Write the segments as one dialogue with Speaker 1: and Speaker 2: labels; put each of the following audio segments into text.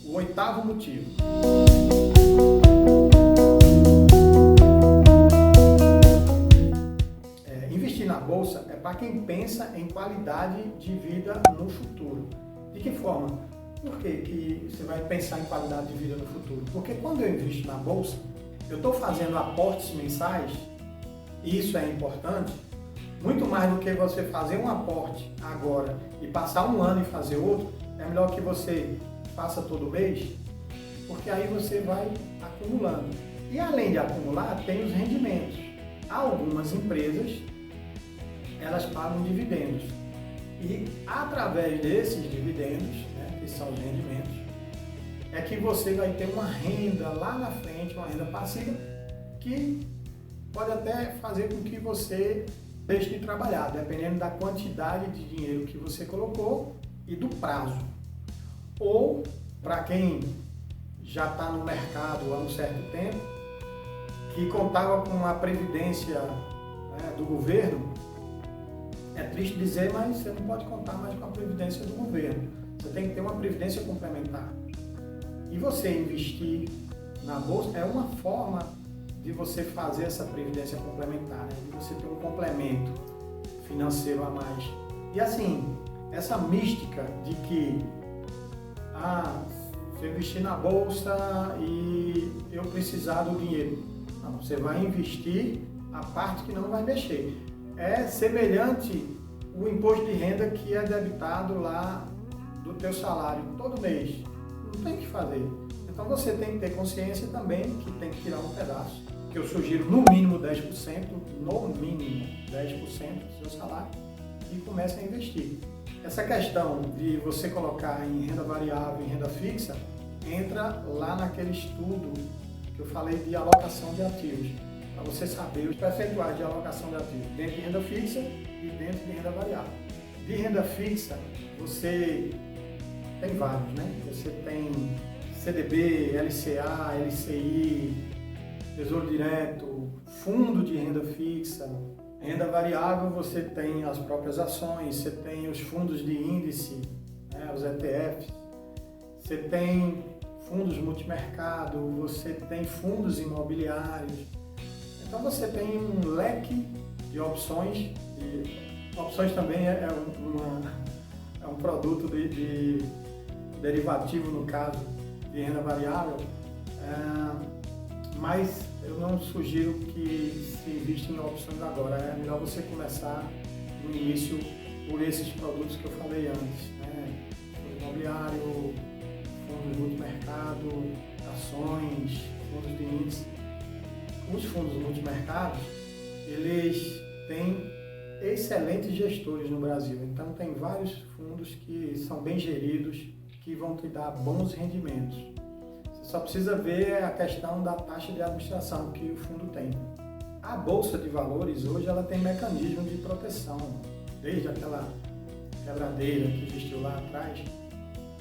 Speaker 1: O oitavo motivo. Investir na bolsa é para quem pensa em qualidade de vida no futuro. De que forma? Por que você vai pensar em qualidade de vida no futuro? Porque quando eu invisto na bolsa, eu estou fazendo aportes mensais, e isso é importante, muito mais do que você fazer um aporte agora e passar um ano e fazer outro. É melhor que você faça todo mês, porque aí você vai acumulando. E além de acumular, tem os rendimentos. Algumas empresas, elas pagam dividendos. E através desses dividendos, né, que são os rendimentos, é que você vai ter uma renda lá na frente, uma renda passiva, que pode até fazer com que você deixe de trabalhar, dependendo da quantidade de dinheiro que você colocou e do prazo. Ou, para quem já está no mercado há um certo tempo, que contava com a previdência, né, do governo, é triste dizer, mas você não pode contar mais com a previdência do governo. Você tem que ter uma previdência complementar. E você investir na bolsa é uma forma de você fazer essa previdência complementar, né? De você ter um complemento financeiro a mais. E assim, essa mística de que se eu investir na bolsa e eu precisar do dinheiro. Não, você vai investir a parte que não vai mexer. É semelhante o imposto de renda que é debitado lá do teu salário todo mês. Não tem o que fazer. Então você tem que ter consciência também que tem que tirar um pedaço, que eu sugiro no mínimo 10%, no mínimo 10% do seu salário, e comece a investir. Essa questão de você colocar em renda variável e renda fixa entra lá naquele estudo que eu falei de alocação de ativos, para você saber os percentuais de alocação de ativos dentro de renda fixa e dentro de renda variável. De renda fixa, você tem vários, né? Você tem CDB, LCA, LCI, Tesouro Direto, fundo de renda fixa. Renda variável, você tem as próprias ações, você tem os fundos de índice, né, os ETFs, você tem fundos multimercado, você tem fundos imobiliários. Então você tem um leque de opções, e opções também é um produto de derivativo, no caso, de renda variável, mas eu não sugiro que se invista em opções agora. É melhor você começar no início por esses produtos que eu falei antes, né? Fundo imobiliário, fundos multimercado, ações, fundos de índice. Os fundos multimercados, eles têm excelentes gestores no Brasil. Então tem vários fundos que são bem geridos, que vão te dar bons rendimentos. Você só precisa ver a questão da taxa de administração que o fundo tem. A Bolsa de Valores hoje ela tem mecanismo de proteção. Desde aquela quebradeira que existiu lá atrás,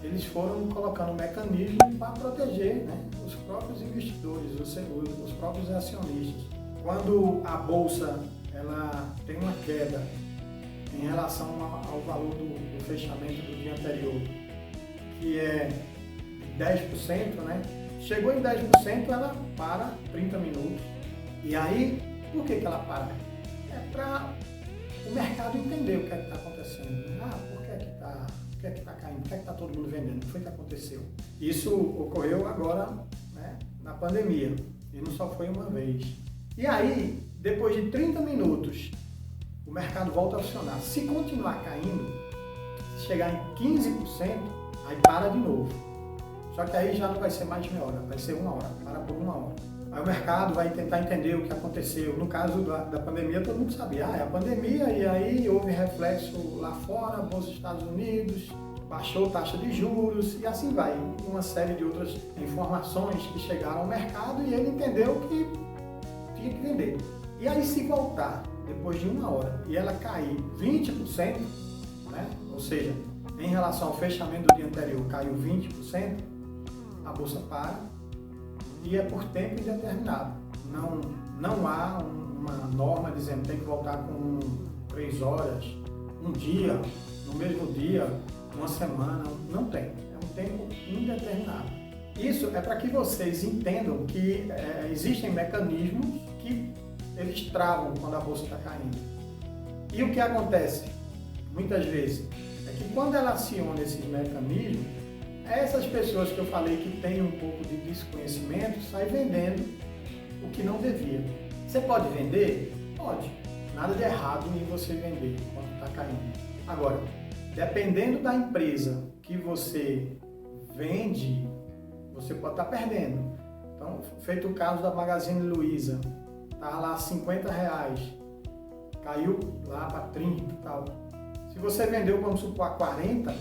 Speaker 1: eles foram colocando mecanismos para proteger, né, os próprios investidores, os próprios acionistas. Quando a Bolsa ela tem uma queda em relação ao valor do fechamento do dia anterior, que é 10%, né? Chegou em 10%, ela para 30 minutos. E aí, por que ela para? É para o mercado entender o que é que está acontecendo. Por que é que está caindo? Por que é que está todo mundo vendendo? O que foi que aconteceu? Isso ocorreu agora, né, na pandemia. E não só foi uma vez. E aí, depois de 30 minutos, o mercado volta a funcionar. Se continuar caindo, se chegar em 15%, aí para de novo. Só que aí já não vai ser mais de meia hora, vai ser uma hora, para por uma hora. Aí o mercado vai tentar entender o que aconteceu. No caso da pandemia, todo mundo sabia, é a pandemia, e aí houve reflexo lá fora, Bolsa dos Estados Unidos, baixou taxa de juros, e assim vai. Uma série de outras informações que chegaram ao mercado e ele entendeu que tinha que vender. E aí se voltar, depois de uma hora, e ela cair 20%, né? Ou seja, em relação ao fechamento do dia anterior, caiu 20%, a bolsa para e é por tempo indeterminado. Não há uma norma dizendo que tem que voltar com 3 horas, um dia, no mesmo dia, uma semana. Não tem. É um tempo indeterminado. Isso é para que vocês entendam que existem mecanismos que eles travam quando a bolsa está caindo. E o que acontece, muitas vezes, é que quando ela aciona esses mecanismos, essas pessoas que eu falei que têm um pouco de desconhecimento saem vendendo o que não devia. Você pode vender? Pode. Nada de errado em você vender quando está caindo. Agora, dependendo da empresa que você vende, você pode estar perdendo. Então, feito o caso da Magazine Luiza, estava lá R$50, caiu lá para 30 e tal. Se você vendeu, vamos supor, a 40,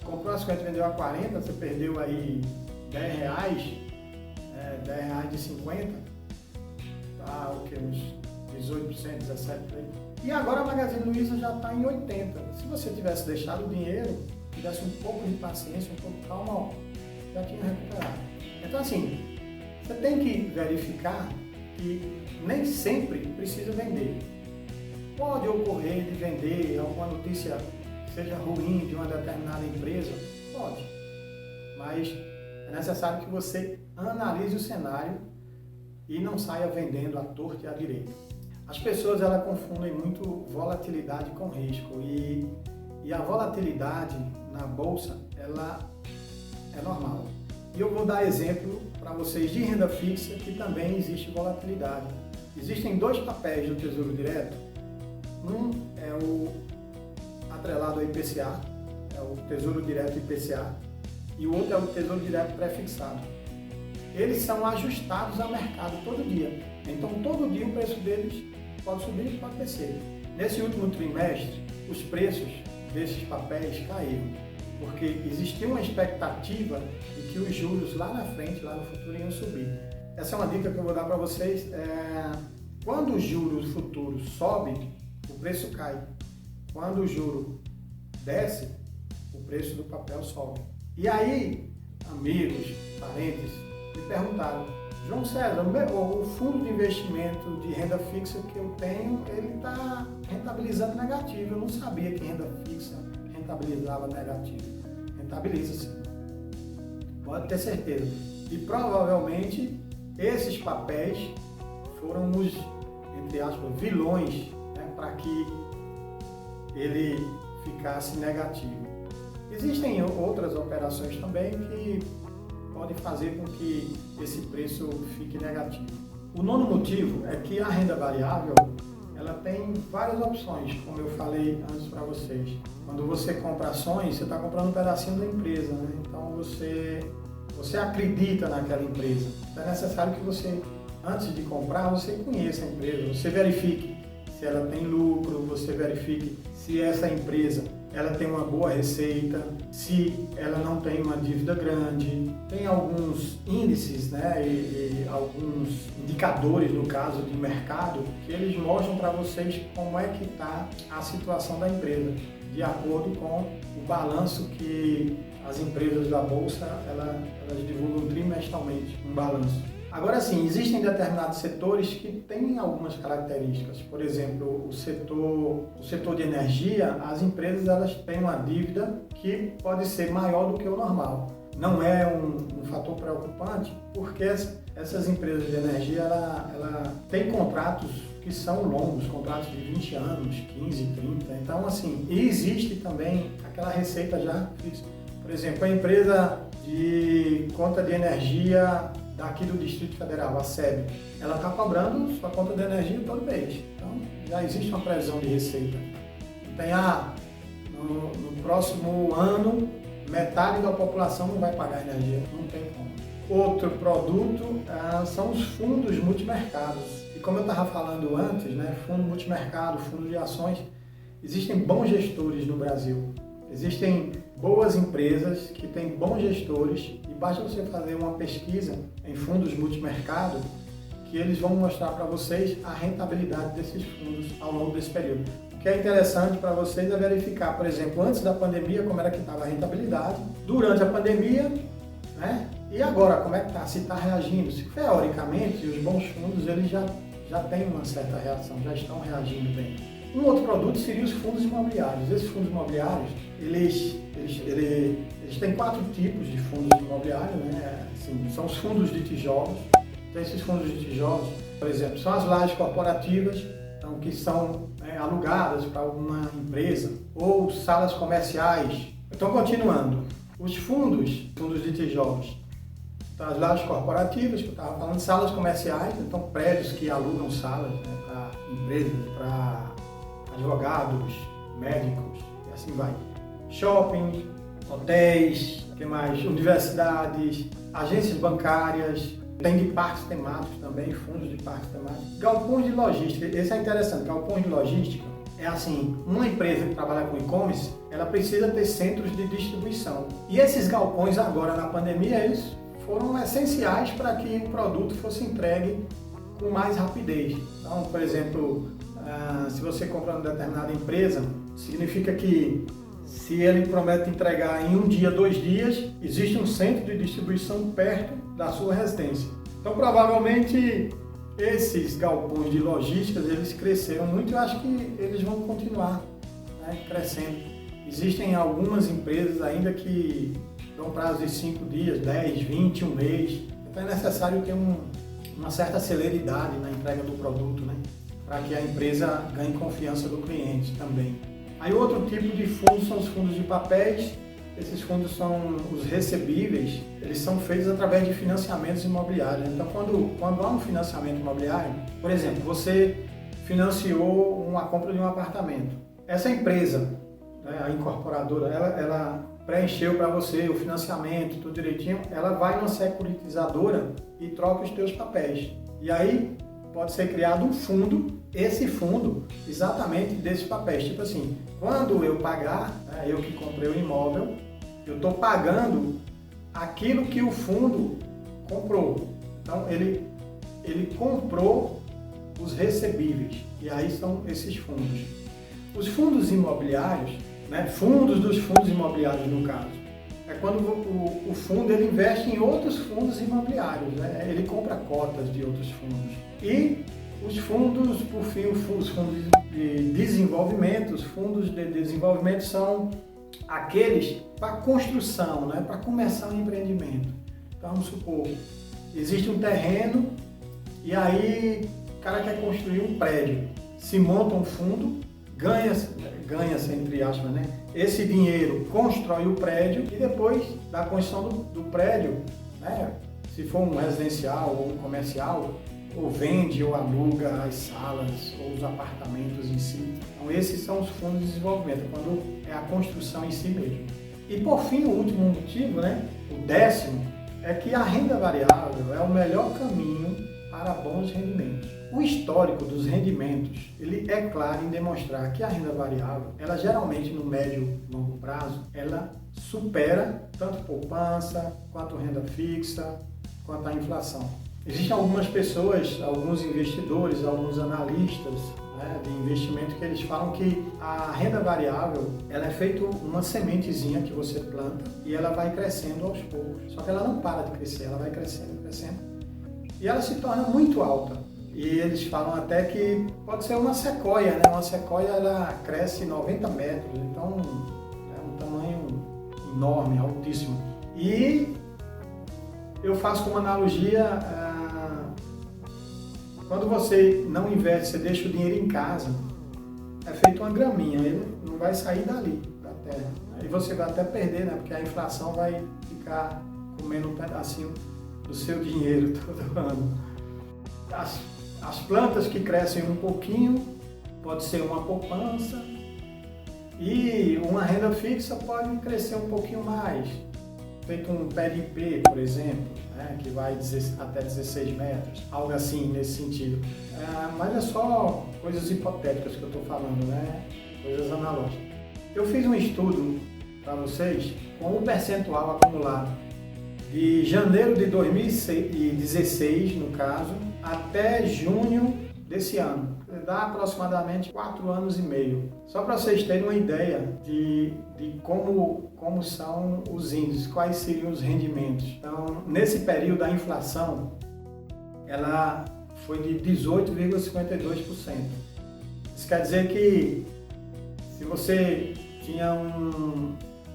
Speaker 1: comprou a 50 e vendeu a 40, você perdeu aí R$10, R$10 de 50, tá o que? Uns 18%, 17%. E agora a Magazine Luiza já está em 80. Se você tivesse deixado o dinheiro, tivesse um pouco de paciência, um pouco de calma, ó, já tinha recuperado. Então assim, você tem que verificar que nem sempre precisa vender. Pode ocorrer de vender alguma notícia que seja ruim de uma determinada empresa? Pode. Mas é necessário que você analise o cenário e não saia vendendo à torta e à direita. As pessoas elas confundem muito volatilidade com risco e a volatilidade na bolsa ela é normal. E eu vou dar exemplo para vocês de renda fixa que também existe volatilidade. Existem dois papéis do Tesouro Direto. Um é o atrelado ao IPCA, é o Tesouro Direto IPCA, e o outro é o Tesouro Direto pré-fixado. Eles são ajustados ao mercado todo dia. Então, todo dia o preço deles pode subir e pode descer. Nesse último trimestre, os preços desses papéis caíram, porque existia uma expectativa de que os juros lá na frente, lá no futuro, iam subir. Essa é uma dica que eu vou dar para vocês. Quando o juro futuro sobe, o preço cai. Quando o juro desce, o preço do papel sobe. E aí, amigos, parentes, me perguntaram: João César, o fundo de investimento de renda fixa que eu tenho, ele está rentabilizando negativo. Eu não sabia que renda fixa rentabilizava negativo. Rentabiliza sim. Pode ter certeza. E provavelmente esses papéis foram os, entre aspas, vilões, né, para que ele ficasse negativo. Existem outras operações também que podem fazer com que esse preço fique negativo. O nono motivo é que a renda variável ela tem várias opções, como eu falei antes para vocês. Quando você compra ações, você está comprando um pedacinho da empresa, né? Então você acredita naquela empresa. Então é necessário que você, antes de comprar, você conheça a empresa, você verifique se ela tem lucro, você verifique se essa empresa ela tem uma boa receita, se ela não tem uma dívida grande. Tem alguns índices, né, e alguns indicadores, no caso de mercado, que eles mostram para vocês como é que está a situação da empresa, de acordo com o balanço que as empresas da Bolsa elas divulgam trimestralmente, um balanço. Agora sim, existem determinados setores que têm algumas características. Por exemplo, o setor de energia, as empresas elas têm uma dívida que pode ser maior do que o normal. Não é um fator preocupante, porque essas empresas de energia ela têm contratos que são longos, contratos de 20 anos, 15, 30. Então, assim, e existe também aquela receita já fixa. Por exemplo, a empresa de conta de energia daqui do Distrito Federal, a SEB, ela está cobrando sua conta de energia todo mês. Então, já existe uma previsão de receita. Tem no próximo ano, metade da população não vai pagar energia, não tem como. Outro produto são os fundos multimercados. E como eu estava falando antes, né, fundo multimercado, fundo de ações, existem bons gestores no Brasil. Existem boas empresas que têm bons gestores e basta você fazer uma pesquisa em fundos multimercado que eles vão mostrar para vocês a rentabilidade desses fundos ao longo desse período. O que é interessante para vocês é verificar, por exemplo, antes da pandemia, como era que estava a rentabilidade, durante a pandemia, né? E agora, como é que está? Se está reagindo. Se teoricamente, os bons fundos eles já têm uma certa reação, já estão reagindo bem. Um outro produto seria os fundos imobiliários. Esses fundos imobiliários, eles eles têm 4 tipos de fundos imobiliários, né? Assim, são os fundos de tijolos. Então, esses fundos de tijolos, por exemplo, são as lajes corporativas, então, que são alugadas para alguma empresa, ou salas comerciais. Então, continuando, os fundos de tijolos, então, as lajes corporativas, que eu estava falando, salas comerciais, então prédios que alugam salas, né, para empresas, para advogados, médicos, e assim vai. Shoppings, hotéis, que mais? Universidades, agências bancárias, tem de parques temáticos também, fundos de parques temáticos. Galpões de logística, esse é interessante, galpões de logística é assim, uma empresa que trabalha com e-commerce, ela precisa ter centros de distribuição. E esses galpões agora na pandemia, eles foram essenciais para que o produto fosse entregue com mais rapidez. Então, por exemplo, se você compra uma determinada empresa, significa que se ele promete entregar em 1 dia, 2 dias, existe um centro de distribuição perto da sua residência. Então, provavelmente, esses galpões de logísticas, eles cresceram muito e eu acho que eles vão continuar, né, crescendo. Existem algumas empresas ainda que dão prazo de 5 dias, 10, 20, um mês. Então, é necessário ter uma certa celeridade na entrega do produto, né, para que a empresa ganhe confiança do cliente também. Aí outro tipo de fundos são os fundos de papéis. Esses fundos são os recebíveis, eles são feitos através de financiamentos imobiliários. Então, quando há um financiamento imobiliário, por exemplo, você financiou a compra de um apartamento. Essa empresa, né, a incorporadora, ela preencheu para você o financiamento, tudo direitinho, ela vai numa securitizadora e troca os teus papéis. E aí pode ser criado um fundo, esse fundo exatamente desses papéis. Tipo assim, quando eu pagar, né, eu que comprei o imóvel, eu estou pagando aquilo que o fundo comprou. Então ele comprou os recebíveis e aí são esses fundos. Os fundos imobiliários, né, fundos dos fundos imobiliários no caso, é quando o fundo ele investe em outros fundos imobiliários, né? Ele compra cotas de outros fundos. E os fundos, por fim, os fundos de desenvolvimento, os fundos de desenvolvimento são aqueles para construção, né? Para começar um empreendimento. Então, vamos supor, existe um terreno e aí o cara quer construir um prédio. Se monta um fundo, ganha-se entre aspas, né? Esse dinheiro constrói o prédio e depois da construção do prédio, né? Se for um residencial ou um comercial, ou vende ou aluga as salas ou os apartamentos em si. Então esses são os fundos de desenvolvimento, quando é a construção em si mesmo. E por fim, o último motivo, né? O 10º, é que a renda variável é o melhor caminho para bons rendimentos. O histórico dos rendimentos, ele é claro em demonstrar que a renda variável, ela geralmente no médio e longo prazo, ela supera tanto poupança, quanto renda fixa, quanto a inflação. Existem algumas pessoas, alguns investidores, alguns analistas, né, de investimento que eles falam que a renda variável, ela é feito uma sementezinha que você planta e ela vai crescendo aos poucos. Só que ela não para de crescer, ela vai crescendo, crescendo. E ela se torna muito alta. E eles falam até que pode ser uma sequoia, né? Uma sequoia ela cresce 90 metros, então é um tamanho enorme, altíssimo. E eu faço como analogia, quando você não investe, você deixa o dinheiro em casa, é feito uma graminha, ele não vai sair dali, da terra. Aí você vai até perder, né? Porque a inflação vai ficar comendo um pedacinho do seu dinheiro todo ano. As plantas que crescem um pouquinho, pode ser uma poupança, e uma renda fixa pode crescer um pouquinho mais. Feito um pé de ipê, por exemplo, né, que vai até 16 metros, algo assim nesse sentido. Mas é só coisas hipotéticas que eu estou falando, né? Coisas analógicas. Eu fiz um estudo para vocês com o percentual acumulado de janeiro de 2016, no caso, até junho desse ano. Dá aproximadamente 4 anos e meio. Só para vocês terem uma ideia de como são os índices, quais seriam os rendimentos. Então, nesse período, a inflação ela foi de 18,52%. Isso quer dizer que se você tinha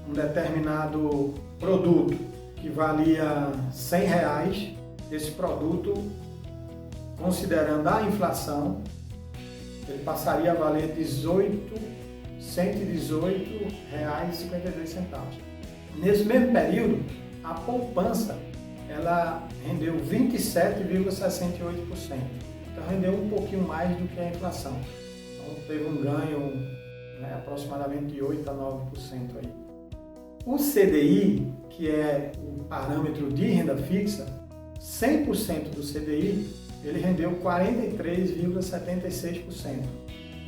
Speaker 1: um determinado produto que valia R$100, esse produto, considerando a inflação, ele passaria a valer R$118,52. Nesse mesmo período, a poupança ela rendeu 27,68%. Então rendeu um pouquinho mais do que a inflação. Então teve um ganho, né, aproximadamente de 8 a 9% aí. O CDI, que é o parâmetro de renda fixa, 100% do CDI, ele rendeu 43,76%,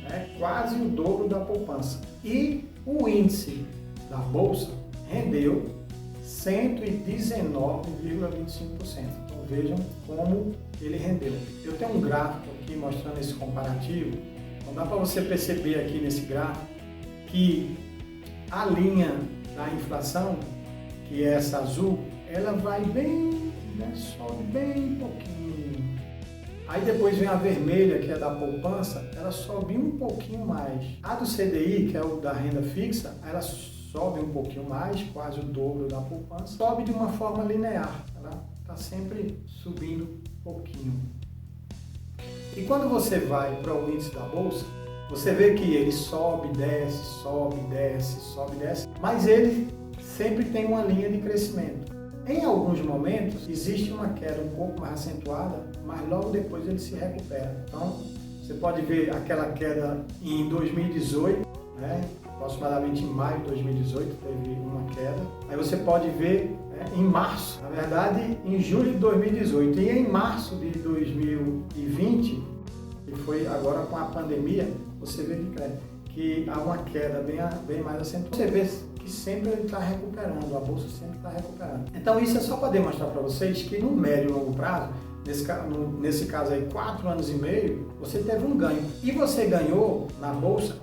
Speaker 1: né? Quase o dobro da poupança. E o índice da Bolsa rendeu 119,25%. Então vejam como ele rendeu. Eu tenho um gráfico aqui mostrando esse comparativo. Então dá para você perceber aqui nesse gráfico que a linha da inflação, que é essa azul, ela vai bem, né, sobe bem pouquinho. Aí depois vem a vermelha, que é da poupança, ela sobe um pouquinho mais. A do CDI, que é o da renda fixa, ela sobe um pouquinho mais, quase o dobro da poupança. Sobe de uma forma linear, ela está sempre subindo um pouquinho. E quando você vai para o índice da Bolsa, você vê que ele sobe, desce, sobe, desce, sobe, desce, mas ele sempre tem uma linha de crescimento. Em alguns momentos, existe uma queda um pouco mais acentuada, mas logo depois ele se recupera. Então, você pode ver aquela queda em 2018, né? Aproximadamente em maio de 2018 teve uma queda. Aí você pode ver, né, em março, na verdade em julho de 2018 e em março de 2020, que foi agora com a pandemia, você vê que há uma queda bem mais acentuada. Você vê que sempre ele está recuperando, a Bolsa sempre está recuperando. Então isso é só para demonstrar para vocês que no médio e longo prazo, nesse caso aí 4 anos e meio, você teve um ganho. E você ganhou na Bolsa,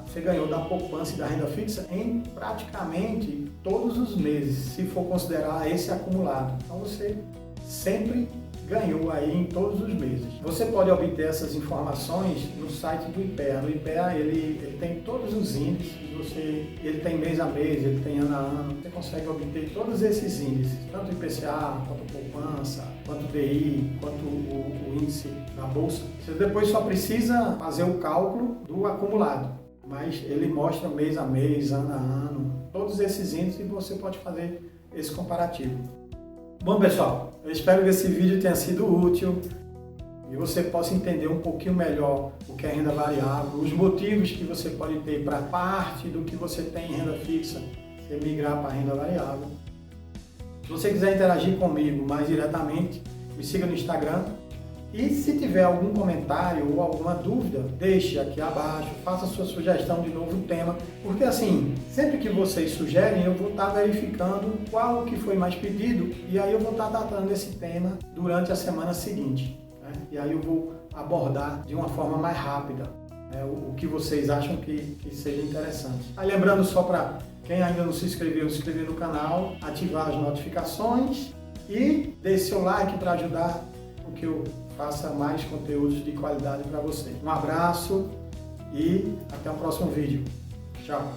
Speaker 1: você ganhou da poupança e da renda fixa em praticamente todos os meses, se for considerar esse acumulado. Então você sempre ganhou aí em todos os meses. Você pode obter essas informações no site do IPEA. No IPEA ele tem todos os índices, ele tem mês a mês, ele tem ano a ano. Você consegue obter todos esses índices, tanto o IPCA, quanto a poupança, quanto o DI, quanto o índice da Bolsa. Você depois só precisa fazer o cálculo do acumulado, mas ele mostra mês a mês, ano a ano, todos esses índices e você pode fazer esse comparativo. Bom, pessoal, eu espero que esse vídeo tenha sido útil e você possa entender um pouquinho melhor o que é renda variável, os motivos que você pode ter para parte do que você tem em renda fixa, você migrar para a renda variável. Se você quiser interagir comigo mais diretamente, me siga no Instagram e se tiver algum comentário ou alguma dúvida, deixe aqui abaixo, faça sua sugestão de novo tema, porque assim, sempre que vocês sugerem, eu vou estar verificando qual que foi mais pedido e aí eu vou estar tratando esse tema durante a semana seguinte, né? E aí eu vou abordar de uma forma mais rápida, né, o que vocês acham que seja interessante. Aí lembrando só para quem ainda não se inscreveu, se inscrever no canal, ativar as notificações e deixe seu like para ajudar o que eu faça mais conteúdos de qualidade para você. Um abraço e até o próximo vídeo. Tchau!